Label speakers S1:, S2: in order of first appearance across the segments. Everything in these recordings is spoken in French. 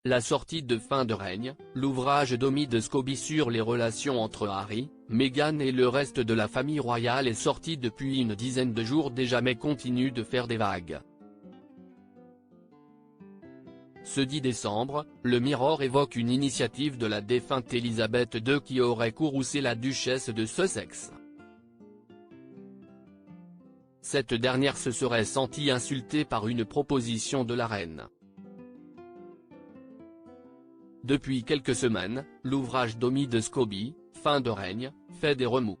S1: La sortie de Fin de règne, l'ouvrage d'Omid Scobie sur les relations entre Harry, Meghan et le reste de la famille royale est sorti depuis une dizaine de jours déjà mais continue de faire des vagues. Ce 10 décembre, le Mirror évoque une initiative de la défunte Elisabeth II qui aurait courroucé la duchesse de Sussex. Cette dernière se serait sentie insultée par une proposition de la reine. Depuis quelques semaines, l'ouvrage d'Omid Scobie, Fin de règne, fait des remous.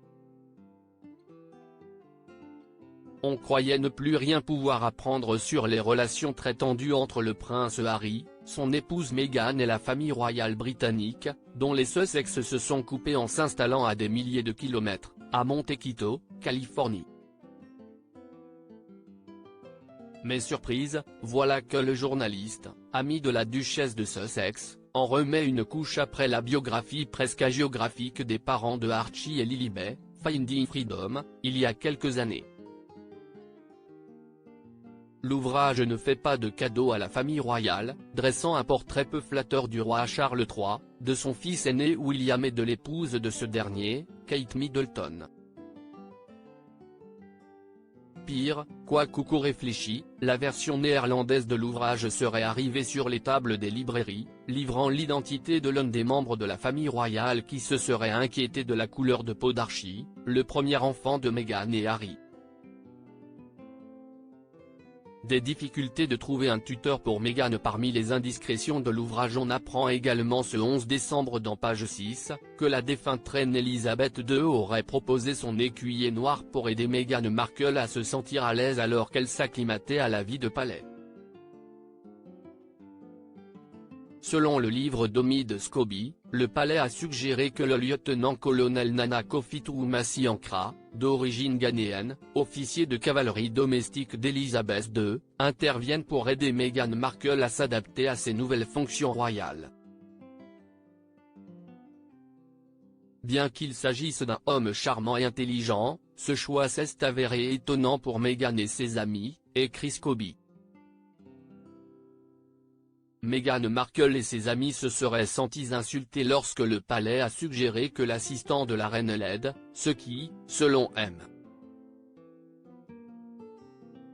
S1: On croyait ne plus rien pouvoir apprendre sur les relations très tendues entre le prince Harry, son épouse Meghan et la famille royale britannique, dont les Sussex se sont coupés en s'installant à des milliers de kilomètres, à Montecito, Californie. Mais surprise, voilà que le journaliste, ami de la duchesse de Sussex, en remet une couche après la biographie presque hagiographique des parents de Archie et Lilibet, Finding Freedom, il y a quelques années. L'ouvrage ne fait pas de cadeau à la famille royale, dressant un portrait peu flatteur du roi Charles III, de son fils aîné William et de l'épouse de ce dernier, Kate Middleton. Pire, quoi qu'au réfléchi, la version néerlandaise de l'ouvrage serait arrivée sur les tables des librairies, livrant l'identité de l'un des membres de la famille royale qui se serait inquiété de la couleur de peau d'Archie, le premier enfant de Meghan et Harry. Des difficultés de trouver un tuteur pour Meghan parmi les indiscrétions de l'ouvrage. On apprend également ce 11 décembre dans page 6, que la défunte reine Elisabeth II aurait proposé son écuyer noir pour aider Meghan Markle à se sentir à l'aise alors qu'elle s'acclimatait à la vie de palais. Selon le livre d'Omid Scobie, le palais a suggéré que le lieutenant-colonel Nana Kofi-Toumassi Ankra, d'origine ghanéenne, officier de cavalerie domestique d'Elisabeth II, intervienne pour aider Meghan Markle à s'adapter à ses nouvelles fonctions royales. Bien qu'il s'agisse d'un homme charmant et intelligent, ce choix s'est avéré étonnant pour Meghan et ses amis, écrit Scobie. Meghan Markle et ses amis se seraient sentis insultés lorsque le palais a suggéré que l'assistant de la reine l'aide, ce qui, selon M.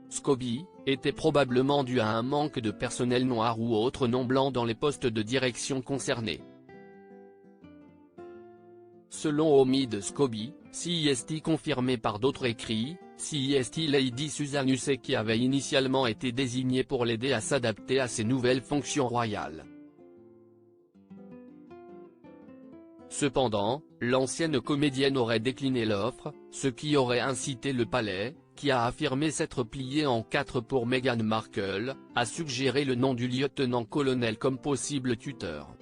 S1: Scobie, était probablement dû à un manque de personnel noir ou autre non blanc dans les postes de direction concernés. Selon Omid Scobie, CIST confirmé par d'autres écrits, CIST Lady Susan Hussey qui avait initialement été désignée pour l'aider à s'adapter à ses nouvelles fonctions royales. Cependant, l'ancienne comédienne aurait décliné l'offre, ce qui aurait incité le palais, qui a affirmé s'être plié en quatre pour Meghan Markle, à suggérer le nom du lieutenant-colonel comme possible tuteur.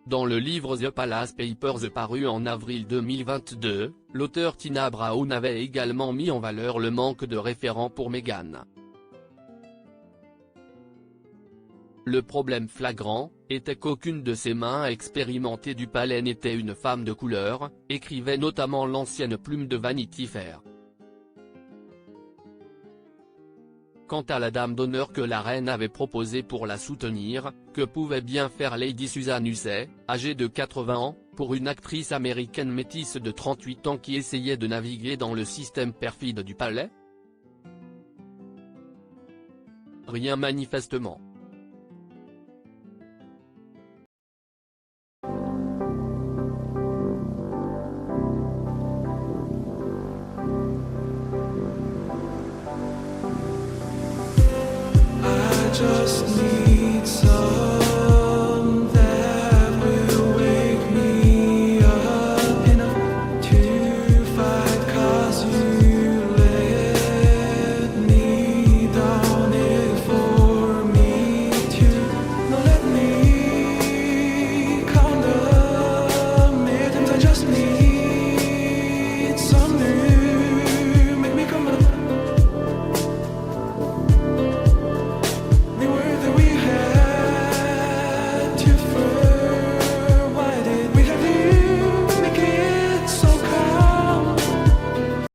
S1: Dans le livre The Palace Papers paru en avril 2022, l'auteur Tina Brown avait également mis en valeur le manque de référents pour Meghan. Le problème flagrant, était qu'aucune de ses mains expérimentées du palais n'était une femme de couleur, écrivait notamment l'ancienne plume de Vanity Fair. Quant à la dame d'honneur que la reine avait proposée pour la soutenir, que pouvait bien faire Lady Susan Hussey, âgée de 80 ans, pour une actrice américaine métisse de 38 ans qui essayait de naviguer dans le système perfide du palais? Rien manifestement.